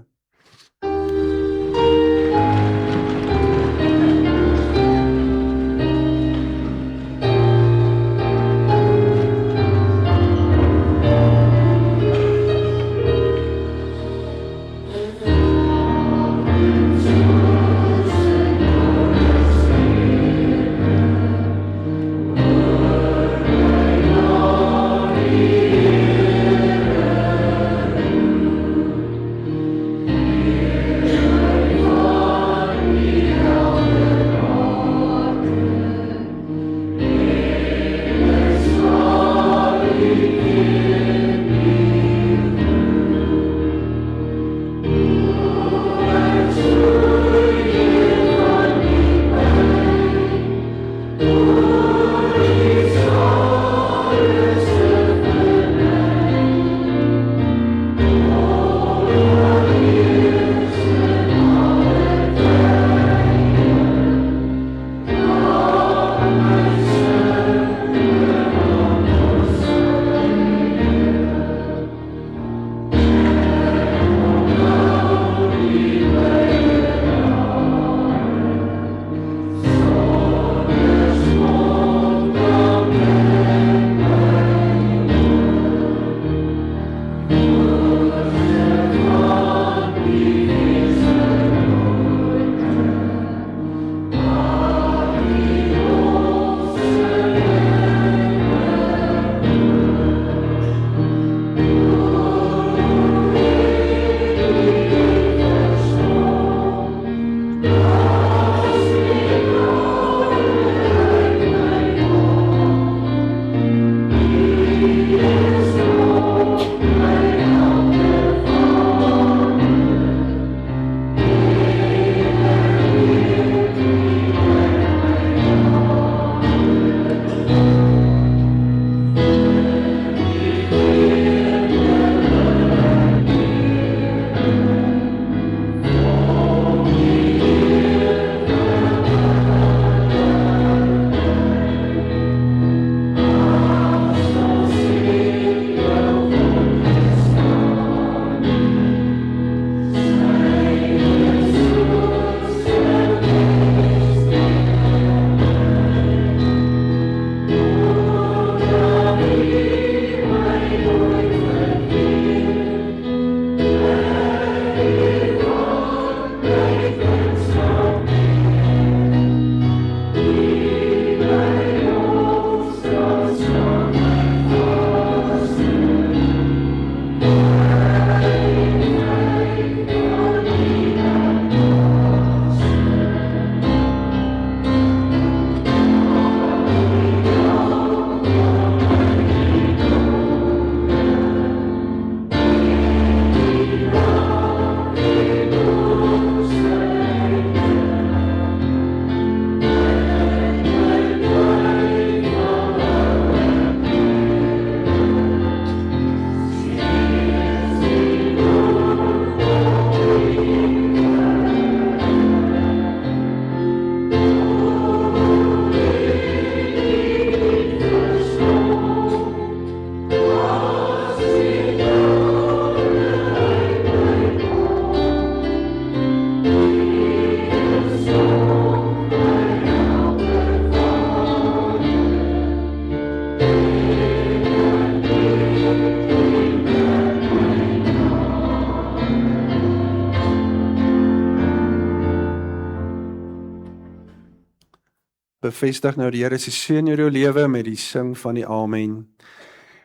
bevestig nou die Here se seën oor jou lewe met die sing van die Amen.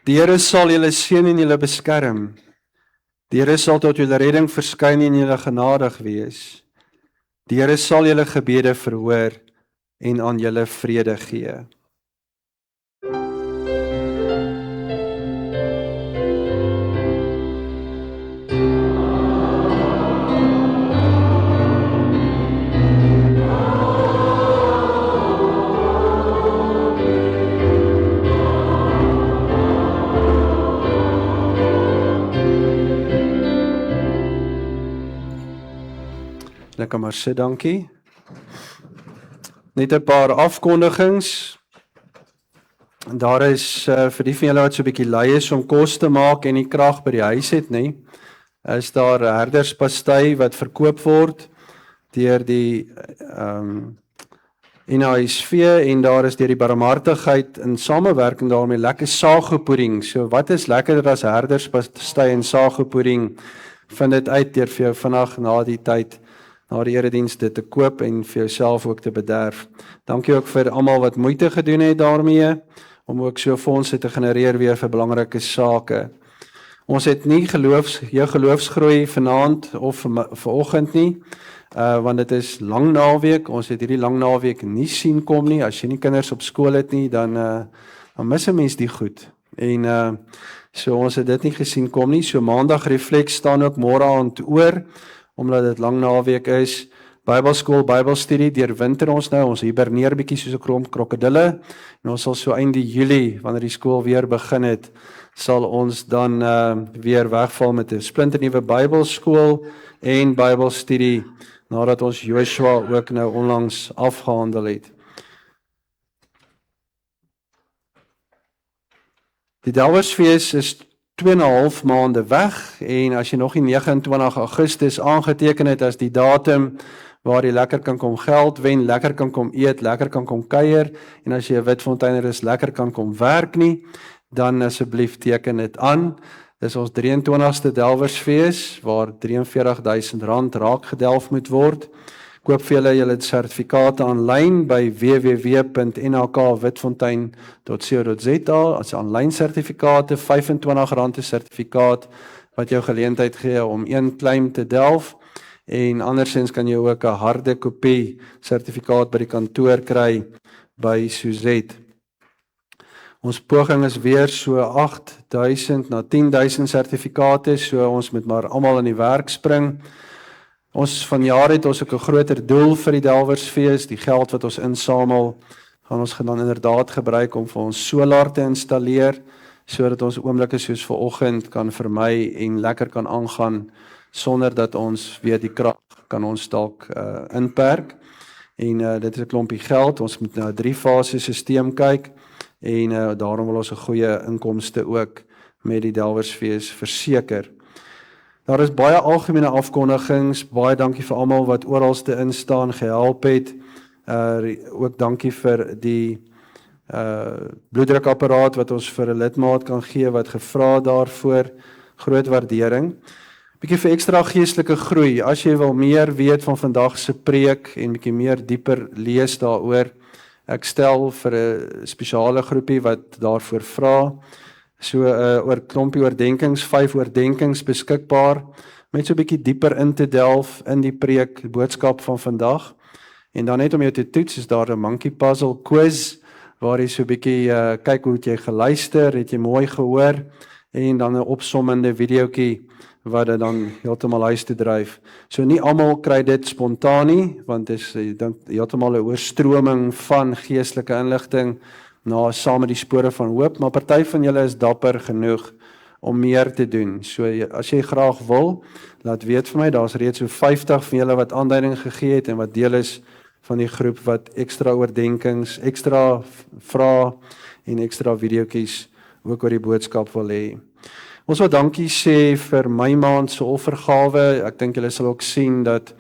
Die Here sal julle seën en julle beskerm. Die Here sal tot julle redding verskyn en julle genadig wees. Die Here sal julle gebede verhoor en aan julle vrede gee. Lekker maar sit, dankie. Net 'n paar afkondigings. Daar is vir die van julle wat so 'n bietjie lui is om kos te maak en nie krag by die huis het nie, is daar herderspastei wat verkoop word deur die NHSV en daar is deur die barmhartigheid in samewerking daarmee lekker saaggepoeding. So wat is lekkerder as herderspastei en saaggepoeding? Vind dit uit deur vir jou vandag na die tyd na die erediens dit te koop en vir jouself ook te bederf. Dankie ook vir almal wat moeite gedoen het daarmee, om ook so fondse te genereer weer vir belangrike sake. Ons het nie jou geloofsgroei vanaand of vanoggend nie, want dit is lang naweek, ons het hierdie lang naweek nie sien kom nie, as jy nie kinders op skool het nie, dan mis 'n mens die goed. En so ons het dit nie gesien kom nie, so maandag refleks staan ook môre aand oor, omdat dit lang naweek is, Bybelskool, Bybelstudie, deur winter ons nou, ons hiberneer bietjie soos 'n klomp krokodille, en ons sal so einde Julie, wanneer die skool weer begin het, sal ons dan weer wegval met 'n splinternuwe Bybelskool en Bybelstudie, nadat ons Joshua ook nou onlangs afgehandel het. Die Delwersfees is 2,5 maande weg, en as jy nog nie 29 Augustus aangeteken het as die datum waar jy lekker kan kom geld wen, lekker kan kom eet, lekker kan kom kuier, en as jy 'n Witfonteiner is, lekker kan kom werk nie, dan asseblief teken dit aan. Dis ons 23ste Delwersfees, waar R43,000 raakgedelf moet word. Koop vir julle sertifikate aanlyn by www.nhakwitfontein.co.za. As aanlyn sertifikate, R25 'n sertifikaat wat jou geleentheid gee om een claim te delf, en andersins kan jy ook 'n harde kopie sertifikaat by die kantoor kry by Suzette. Ons poging is weer so 8,000 na 10,000 sertifikate, so ons moet maar almal in die werk spring. Ons vanjaar het ons ook 'n groter doel vir die Delwersfees, die geld wat ons insamel, gaan ons dan inderdaad gebruik om vir ons solar te installeer, sodat ons oomblikke soos vanoggend kan vermy en lekker kan aangaan, sonder dat ons weer die krag kan ons dalk inperk. En dit is 'n klompie geld, ons moet na 'n 3-fase stelsel kyk, en daarom wil ons 'n goeie inkomste ook met die Delwersfees verseker. Daar is baie algemene afkondigings, baie dankie vir almal wat oralste instaan, gehelp het, ook dankie vir die bloeddrukapparaat wat ons vir 'n lidmaat kan gee, wat gevra daarvoor, groot waardering. Bietjie vir ekstra geestelike groei, as jy wil meer weet van vandag se preek, en bietjie meer dieper lees daaroor, ek stel vir 'n spesiale groepie wat daarvoor vra, so oor klompie oordenkings, 5 oordenkings beskikbaar, met so 'n bietjie dieper in te delf in die preek, boodskap van vandag. En dan net om jou te toets, is daar 'n monkey puzzle quiz, waar jy so 'n bietjie kyk hoe het jy geluister, het jy mooi gehoor, en dan 'n opsommende videoetjie wat dit dan heeltemal huis toe dryf. So nie almal kry dit spontaan nie, want dit is heeltemal 'n oorstroming van geestelike inligting saam met die spore van hoop, maar party van julle is dapper genoeg om meer te doen. So as jy graag wil, laat weet vir my, daar's reeds so 50 van julle wat aanduiding gegee het en wat deel is van die groep wat ekstra oordenkings, ekstra vrae en ekstra videoetjies ook oor die boodskap wil hê. Ons wil dankie sê vir my maand se offergawe. Ek dink julle sal ook sien dat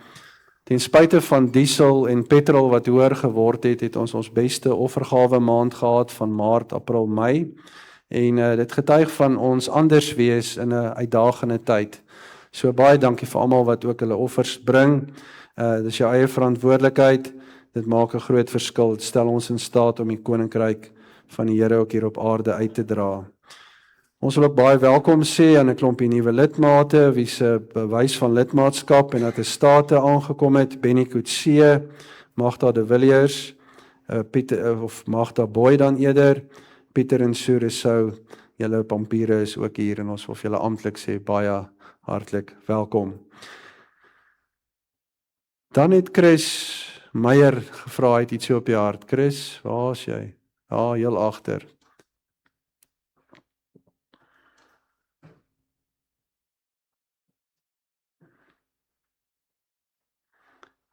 ten spyte van diesel en petrol wat hoër geword het, het ons beste offergawe maand gehad van Maart, April, Mei. En dit getuig van ons anders wees in 'n uitdagende tyd. So baie dankie vir almal wat ook hulle offers bring. Dis jou eie verantwoordelikheid. Dit maak 'n groot verskil. Dit stel ons in staat om die koninkryk van die Here ook hier op aarde uit te dra. Ons wil ook baie welkom sê aan 'n klompie nuwe lidmate wie se bewys van lidmaatskap en attestate aangekom het. Benny Coetzee, Magda de Villiers, Pieter of Magda Boy dan eerder, Pieter en Sue Rousseau, julle pampiere is ook hier en ons wil vir julle amptelik sê baie hartlik welkom. Dan het Chris Meyer gevra, hy het ietsie op die hart. Chris, waar is jy? Ja, heel agter.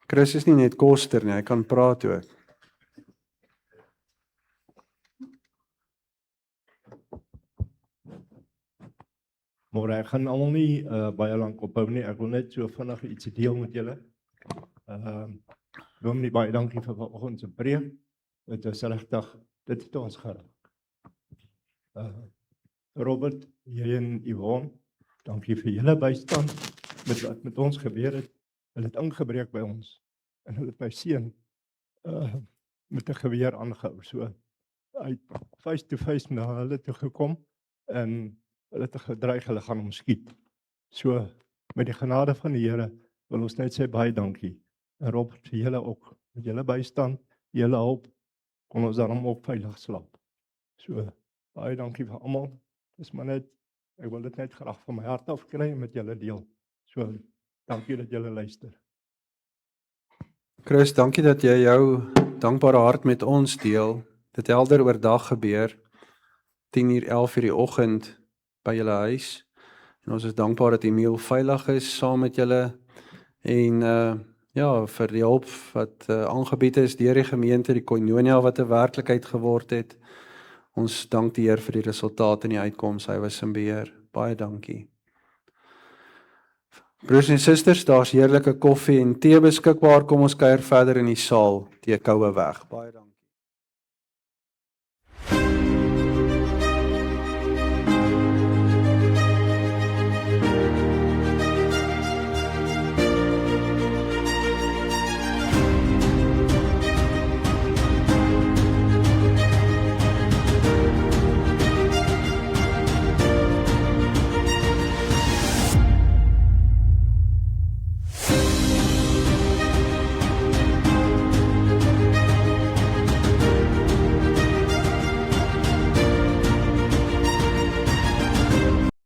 Chris is nie net koster nie, hy kan praat ook. Maar ek gaan almal nie baie lank ophou nie. Ek wil net so vinnig ietsie deel met julle. Dominee, baie dankie vir vanoggend se preek. Dit is regtig, dit het ons geraak. Robert, jy en Yvonne, dankie vir julle bystand met wat met ons gebeur het. Hulle het ingebreek by ons en hulle het my seun met 'n geweer aangehou. So hy het face to face na hulle toe gekom en hulle het gedreig hulle gaan hom skiet. So met die genade van die Here wil ons net sê baie dankie. En Robert, vir julle ook, met julle bystand, julle hulp, kon ons daarom ook veilig slaap. So baie dankie vir almal. Dis maar net, ek wil dit net graag van my hart af kry en met julle deel. So dankie dat julle luister. Chris, dankie dat jy jou dankbare hart met ons deel. Dit helder oordag gebeur, 10:00, 11:00 die oggend by julle huis. En ons is dankbaar dat Emiel veilig is saam met julle en ja, vir die hulp wat aangebied is deur die gemeente, die koinonia wat 'n werklikheid geword het. Ons dank die Here vir die resultate en die uitkoms. Hy was in beheer. Baie dankie. Broers en susters, daar's heerlike koffie en tee beskikbaar. Kom ons kuier verder in die saal, die koue weg. Baie dankie.